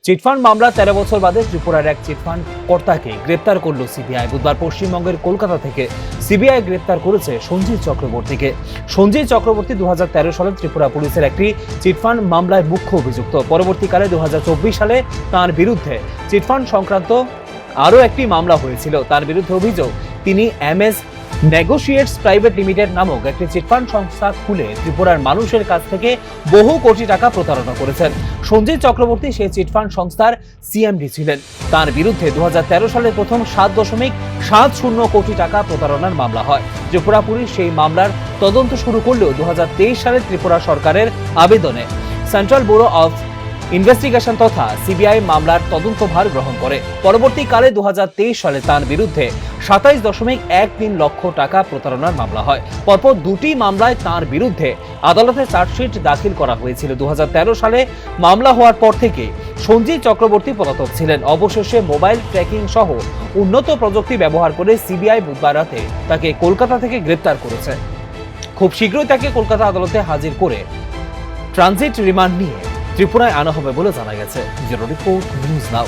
Chit fund মামলা 13 বছর বাদে ত্রিপুরার এক চিটফান্ড কর্তাকে গ্রেপ্তার করল সিবিআই। বুধবার পশ্চিমবঙ্গের কলকাতা থেকে সিবিআই গ্রেপ্তার করেছে সঞ্জীব চক্রবর্তীকে। সঞ্জীব চক্রবর্তী 2013 সালে ত্রিপুরা পুলিশের একটি চিটফান্ড মামলায় মুখ্য অভিযুক্ত। পরবর্তীকালে 2024 সালে তার বিরুদ্ধে চিটফান্ড সংক্রান্ত আরও একটি মামলা হয়েছিল। তার বিরুদ্ধে অভিযোগ, তিনি MS নেগোশিয়েটস প্রাইভেট লিমিটেড নামক একটি চিটফান্ড সংস্থা খুলে ত্রিপুরার মানুষের কাছ থেকে বহু কোটি টাকা প্রতারণা করেছেন। সঞ্জীব চক্রবর্তী সেই চিটফান্ড সংস্থার CMD ছিলেন। তার বিরুদ্ধে 2013 সালে প্রথম 7.70 কোটি টাকা প্রতারণার মামলা হয়। ত্রিপুরা পুলিশ সেই মামলার তদন্ত শুরু করলেও 2023 সালে ত্রিপুরা সরকারের আবেদনে সেন্ট্রাল ব্যুরো অফ ইনভেস্টিগেশন তথা সিবিআই মামলার তদন্তভার গ্রহণ করে। পরবর্তীকালে 2023 সালে তার বিরুদ্ধে 27.13 লক্ষ টাকা প্রতারণার মামলা হয়। পরপর দুটি মামলায় তার বিরুদ্ধে আদালতে চার্জশিট দাখিল করা হয়েছিল। 2013 সালে মামলা হওয়ার পর থেকে সঞ্জীব চক্রবর্তী পলাতক ছিলেন। অবশেষে মোবাইল ট্র্যাকিং সহ উন্নত প্রযুক্তি ব্যবহার করে সিবিআই বুধবার রাতে তাকে কলকাতা থেকে গ্রেপ্তার করেছে। খুব শীঘ্রই তাকে কলকাতা আদালতে হাজির করে ট্রানজিট রিমান্ড নিয়ে ত্রিপুরায় আনা হবে বলে জানা গেছে। Bureau report, news now.